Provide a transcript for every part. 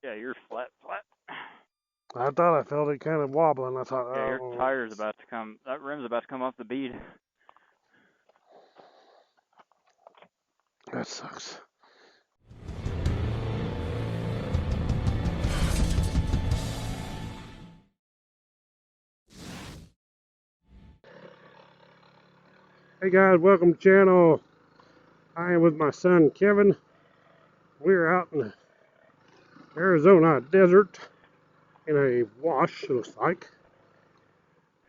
Yeah, you're flat. I thought I felt it kind of wobbling. I thought, Yeah, oh, your tire's about to come. That rim's about to come off the bead. that sucks. Hey guys, welcome to the channel. I am with my son Kevin. We're out in the Arizona desert in a wash, it looks like.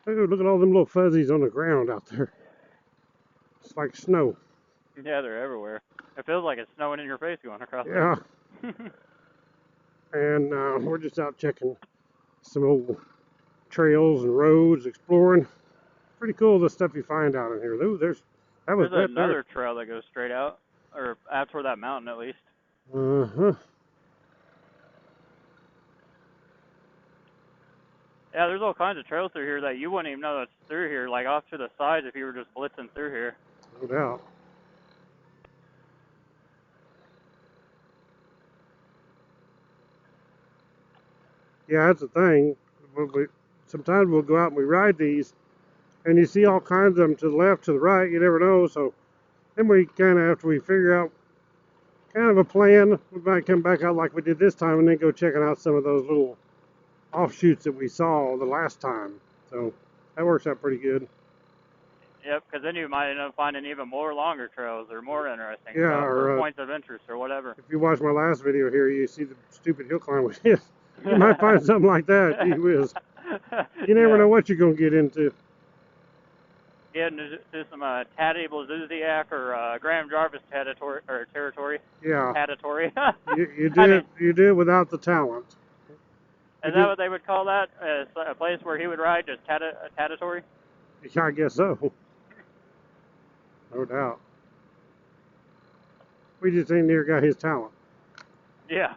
Ooh, look at all them little fuzzies on the ground out there. It's like snow. Yeah, they're everywhere. It feels like it's snowing in your face going across Yeah. there. And we're just out checking some old trails and roads, exploring. Pretty cool the stuff you find out in here. Ooh, there's another trail that goes straight out, or out toward that mountain at least. Uh-huh. Yeah, there's all kinds of trails through here that you wouldn't even know that's through here, like off to the sides if you were just blitzing through here. No doubt. Yeah, that's the thing. Sometimes we'll go out and we ride these, and you see all kinds of them to the left, to the right. You never know. So then we kind of, after we figure out kind of a plan, we might come back out like we did this time, and then go checking out some of those little offshoots that we saw the last time. So that works out pretty good. Yep, because then you might end up finding even more longer trails or more interesting Yeah, stuff or points of interest or whatever. If you watch my last video here, you see the stupid hill climb we did. You might find something like that. Gee whiz. You never know what you're going to get into. Get into some Taddy Blazuziak or Graham Jarvis territory. Yeah. Territory. you do it without the talent. Is that what they would call that? A place where he would ride, just territory? I guess so. No doubt. We just ain't near got his talent. Yeah.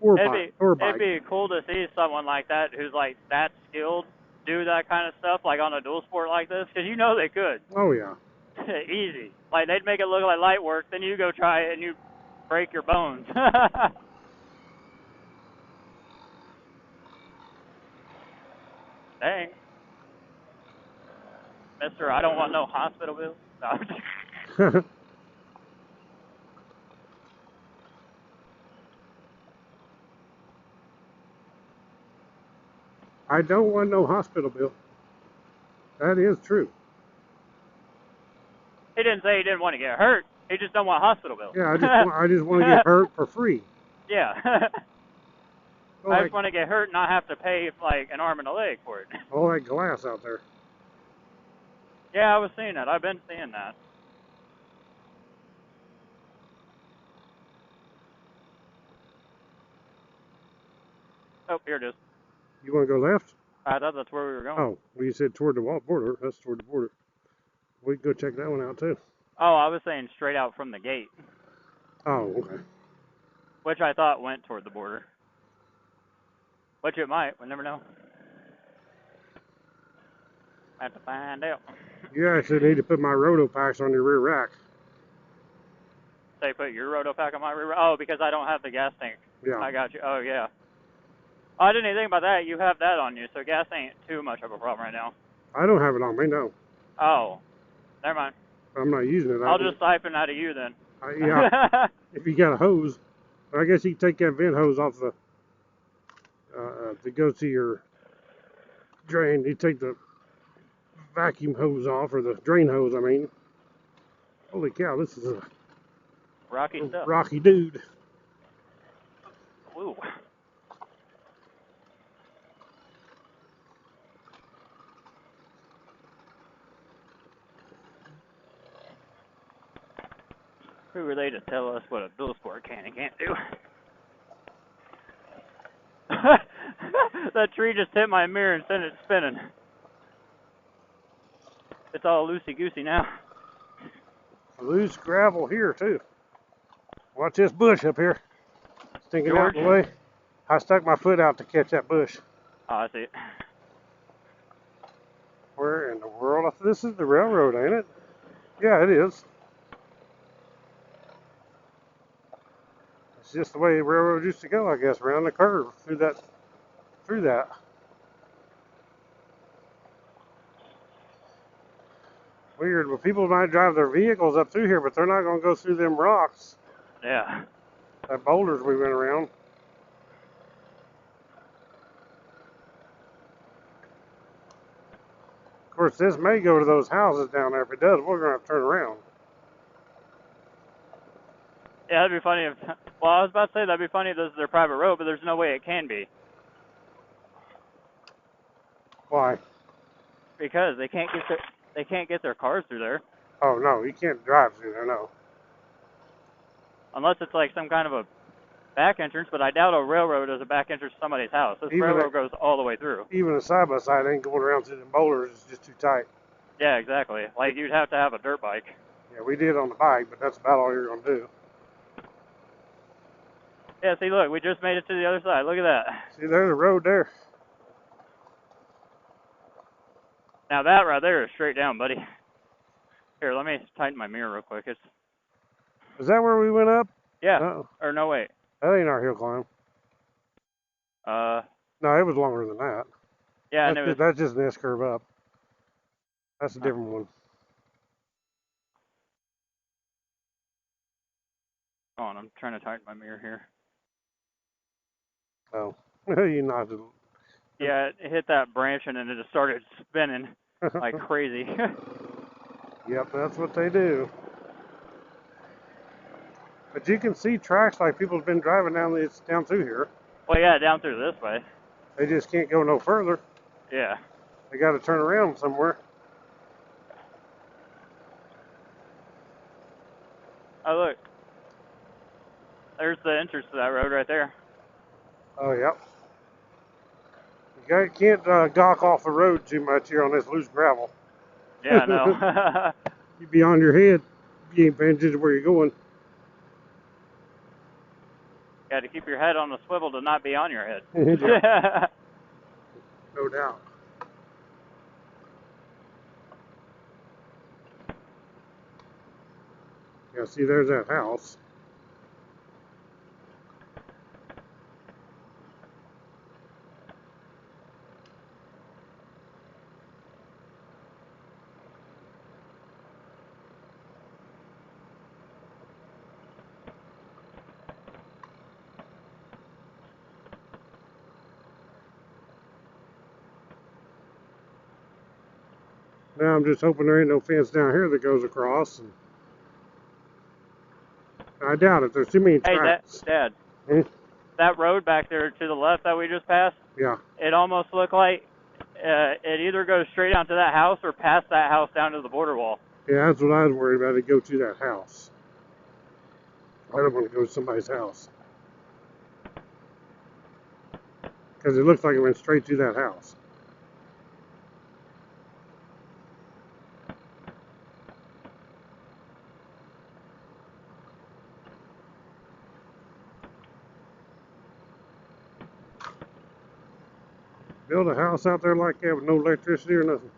It'd be cool to see someone like that who's like that skilled do that kind of stuff, like on a dual sport like this, because you know they could. Oh yeah. Easy. Like they'd make it look like light work, then you go try it and you break your bones. Dang. Mister, I don't want no hospital bills. No. I don't want no hospital bill. That is true. He didn't say he didn't want to get hurt. He just don't want hospital bills. Yeah, I just want to get hurt for free. Yeah. I just want to get hurt and not have to pay like an arm and a leg for it. All that glass out there. Yeah, I was seeing that. I've been seeing that. Oh, here it is. You want to go left? I thought that's where we were going. Oh, well, you said toward the border. That's toward the border. We can go check that one out, too. Oh, I was saying straight out from the gate. Oh, okay. Which I thought went toward the border. Which it might. We'll never know. I have to find out. You actually need to put my roto packs on your rear rack. Say put your roto pack on my rear rack? Oh, because I don't have the gas tank. Yeah. I got you. Oh, yeah. Oh, I didn't even think about that. You have that on you, so gas ain't too much of a problem right now. I don't have it on me, no. Oh. Never mind. I'm not using it. I'll just siphon out of you then. Yeah. If you got a hose. I guess you can take that vent hose off the to go to your drain. You take the vacuum hose off, or the drain hose, I mean. Holy cow, this is a rocky stuff. Rocky dude. Ooh. Who are they to tell us what a dual sport can and can't do? That tree just hit my mirror and sent it spinning. It's all loosey-goosey now. Loose gravel here, too. Watch this bush up here. Sticking out the way. I stuck my foot out to catch that bush. Oh, I see it. Where in the world? This is the railroad, ain't it? Yeah, it is. It's just the way the railroad used to go, I guess, around the curve through that. Weird. Well, people might drive their vehicles up through here, but they're not going to go through them rocks. Yeah. That boulders we went around. Of course, this may go to those houses down there. If it does, we're going to have to turn around. Yeah, that'd be funny if. Well, I was about to say that'd be funny if this is their private road, but there's no way it can be. Why? Because they can't get their cars through there. Oh no, you can't drive through there, no. Unless it's like some kind of a back entrance, but I doubt a railroad is a back entrance to somebody's house. This railroad goes all the way through. Even a side-by-side ain't going around through them boulders. It's just too tight. Yeah, exactly. Like, you'd have to have a dirt bike. Yeah, we did on the bike, but that's about all you're going to do. Yeah, see, look, we just made it to the other side. Look at that. See, there's a road there. Now that right there is straight down, buddy. Here, let me tighten my mirror real quick. Is that where we went up? Yeah. No. Or no, wait. That ain't our hill climb. No, it was longer than that. Yeah, that's just an S-curve up. That's a different one. Hold on, I'm trying to tighten my mirror here. Oh, you nodded. Yeah, it hit that branch and then it just started spinning like crazy. Yep, that's what they do. But you can see tracks like people's been driving down through here. Well, yeah, down through this way. They just can't go no further. Yeah. They got to turn around somewhere. Oh, look. There's the entrance to that road right there. Oh, yep. You can't gawk off the road too much here on this loose gravel. Yeah, no. You'd be on your head. You ain't paying attention to where you're going. Got to keep your head on the swivel to not be on your head. No doubt. Yeah, see, there's that house. Now I'm just hoping there ain't no fence down here that goes across. And I doubt it. There's too many tracks. Hey, Dad. That road back there to the left that we just passed, yeah, it almost looked like it either goes straight down to that house or past that house down to the border wall. Yeah, that's what I was worried about. It go to that house. I don't want to go to somebody's house. Because it looks like it went straight to that house. Build a house out there like that with no electricity or nothing.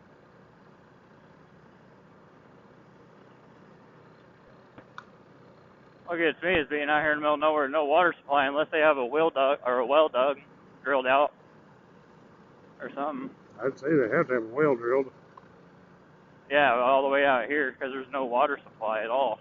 What gets me is being out here in the middle of nowhere, no water supply unless they have a well dug, drilled out, or something. I'd say they have to have a well drilled. Yeah, all the way out here because there's no water supply at all.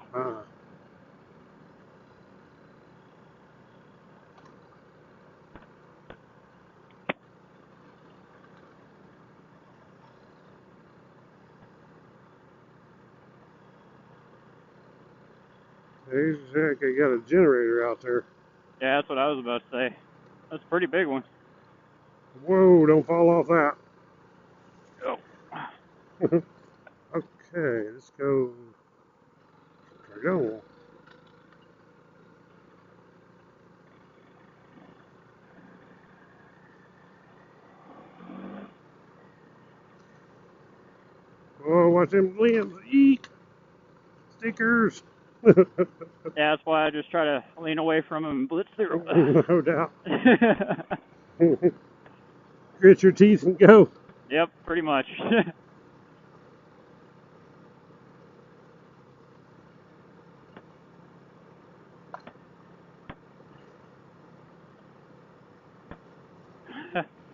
They got a generator out there. Yeah, that's what I was about to say. That's a pretty big one. Whoa, don't fall off that. Oh. Okay, let's go. There we go. Oh, watch them limbs. Eek! Stickers! Yeah, that's why I just try to lean away from them and blitz through. No doubt. Grit your teeth and go. Yep, pretty much.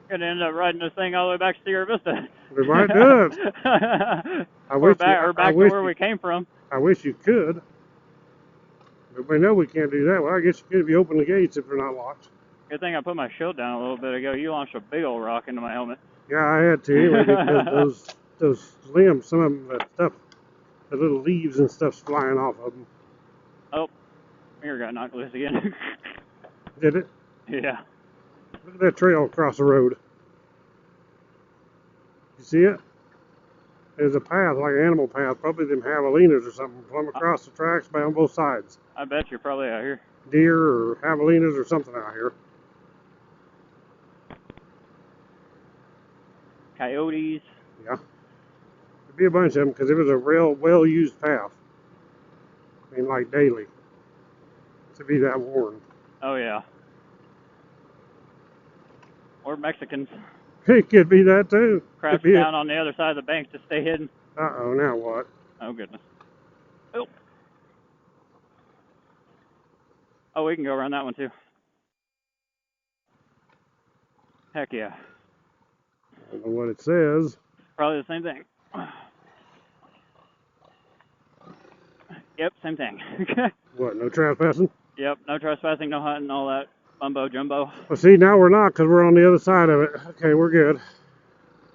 Gonna end up riding this thing all the way back to Sierra Vista. We might do it. Or back to where we came from. I wish you could. But we know we can't do that. Well, I guess you could if you open the gates if they're not locked. Good thing I put my shield down a little bit ago. You launched a big old rock into my helmet. Yeah, I had to anyway because those limbs, some of them, that stuff, the little leaves and stuff's flying off of them. Oh, mirror got knocked loose again. Did it? Yeah. Look at that trail across the road. You see it? There's a path, like an animal path, probably them javelinas or something, plumb across the tracks by on both sides. I bet you're probably out here. Deer or javelinas or something out here. Coyotes. Yeah. There'd be a bunch of them because it was a real well-used path. I mean, like daily. To be that worn. Oh, yeah. Or Mexicans. It could be that too. Crouch down on the other side of the bank to stay hidden. Uh-oh, now what? Oh, goodness. Oh. Oh, we can go around that one too. Heck yeah. I don't know what it says. Probably the same thing. Yep, same thing. What, no trespassing? Yep, no trespassing, no hunting, all that mumbo jumbo. Well, see, now we're not because we're on the other side of it. Okay, we're good.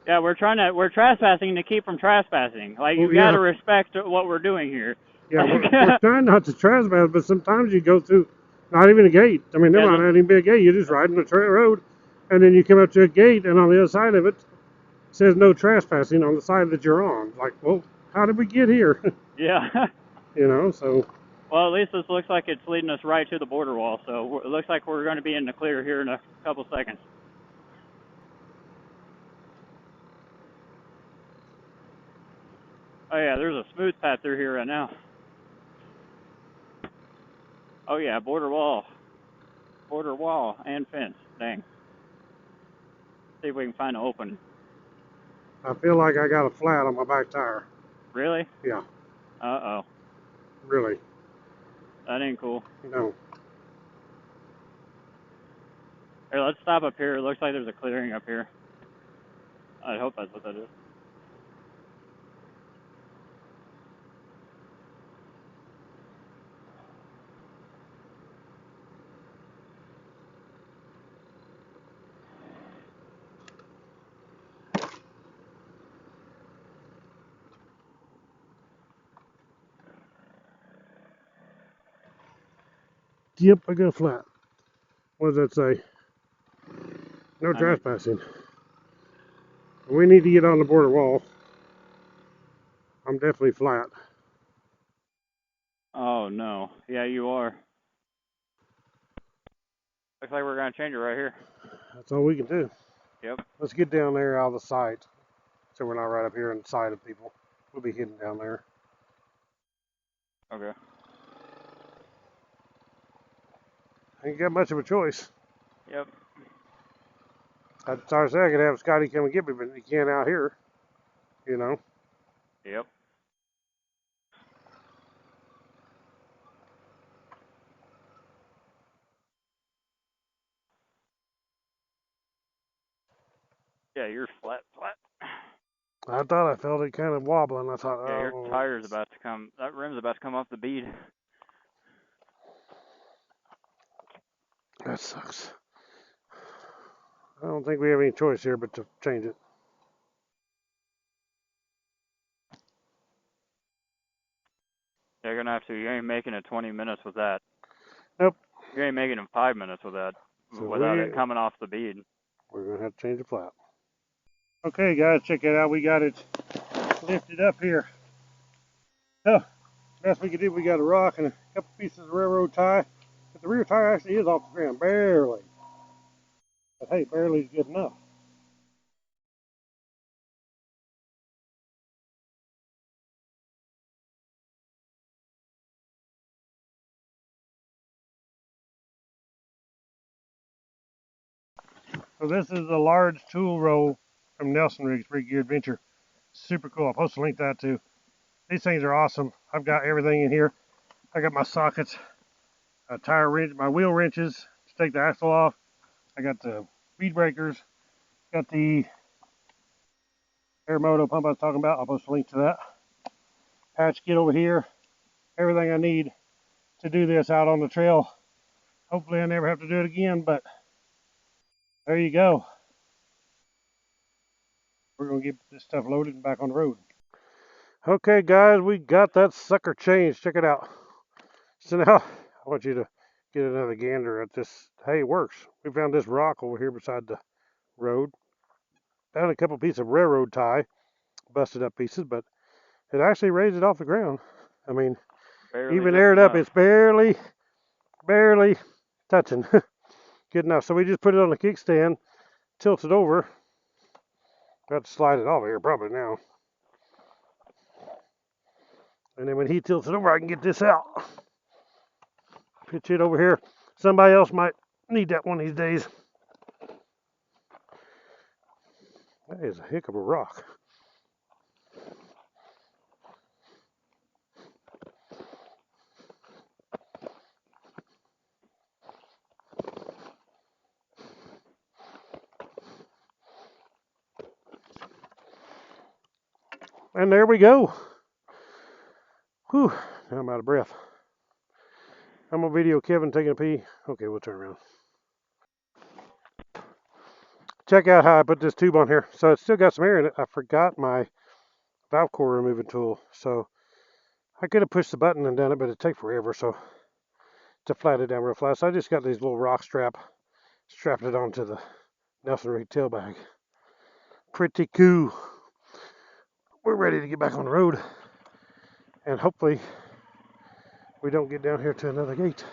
Yeah, we're trespassing to keep from trespassing. Like, you gotta respect what we're doing here. Yeah, we're trying not to trespass, but sometimes you go through, not even a gate. I mean, there might not even be a gate. You're just riding the road, and then you come up to a gate, and on the other side of it, says no trespassing on the side that you're on. Like, well, how did we get here? Yeah. You know, so. Well, at least this looks like it's leading us right to the border wall, so it looks like we're going to be in the clear here in a couple seconds. Oh yeah, there's a smooth path through here right now. Oh yeah, border wall and fence. Dang. See if we can find an opening. I feel like I got a flat on my back tire. Really? Yeah. Uh-oh. Really. That ain't cool. No. Here, let's stop up here. It looks like there's a clearing up here. I hope that's what that is. Yep, I got a flat. What does that say? No trespassing. We need to get on the border wall. I'm definitely flat. Oh no. Yeah, you are. Looks like we're going to change it right here. That's all we can do. Yep. Let's get down there out of the sight so we're not right up here in the sight of people. We'll be hidden down there. Okay. Ain't got much of a choice. Yep. I'd sorry to say I could have Scotty come and get me, but he can't out here. You know? Yep. Yeah, you're flat. I thought I felt it kind of wobbling. I thought, yeah, your tire's about to come. That rim's about to come off the bead. That sucks. I don't think we have any choice here but to change it. You're gonna have to. You ain't making it 20 minutes with that. Nope. You ain't making it 5 minutes with that. So without it coming off the bead. We're gonna have to change the flap. Okay, guys, check it out. We got it lifted up here. So, best we could do, we got a rock and a couple pieces of railroad tie. But the rear tire actually is off the ground, barely. But hey, barely is good enough. So this is a large tool roll from Nelson Rigg's Rigg Gear Adventure. Super cool. I'll post a link to that too. These things are awesome. I've got everything in here. I got my sockets, a tire wrench, my wheel wrenches to take the axle off. I got the speed breakers, Got the air motor pump I was talking about. I'll post a link to that. Patch kit over here. Everything I need to do this out on the trail. Hopefully I never have to do it again, but there you go. We're going to get this stuff loaded and back on the road. Okay, guys, we got that sucker changed. Check it out. So now I want you to get another gander at this. Hey, it works. We found this rock over here beside the road. Found a couple pieces of railroad tie, busted up pieces, but it actually raised it off the ground. I mean, Barely even aired up, it's barely touching. Good enough. So we just put it on the kickstand, tilt it over. Got to slide it off here probably now. And then when he tilts it over, I can get this out. Pitch it over here. Somebody else might need that one of these days. That is a heck of a rock. And there we go. Whew, now I'm out of breath. I'm gonna video Kevin taking a pee. Okay, we'll turn around. Check out how I put this tube on here. So it's still got some air in it. I forgot my valve core removing tool. So I could have pushed the button and done it, but it'd take forever. So to flat it down real flat. So I just got these little rock strapped it onto the Nelson Rigg tail bag. Pretty cool. We're ready to get back on the road. And hopefully we don't get down here to another gate.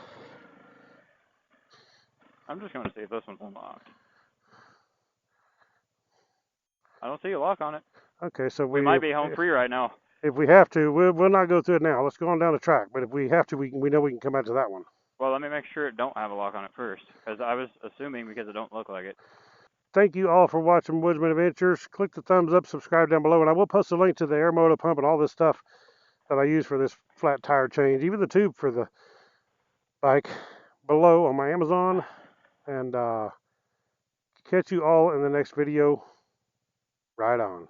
I'm just going to see if this one's unlocked. I don't see a lock on it. Okay, so we might be home free right now. If we have to, we'll not go through it now. Let's go on down the track. But if we have to, we know we can come back to that one. Well, let me make sure it don't have a lock on it first, because I was assuming because it don't look like it. Thank you all for watching Woodsman Adventures. Click the thumbs up, subscribe down below, and I will post a link to the air motor pump and all this stuff that I use for this flat tire change, even the tube for the bike below on my Amazon. And catch you all in the next video. Right on.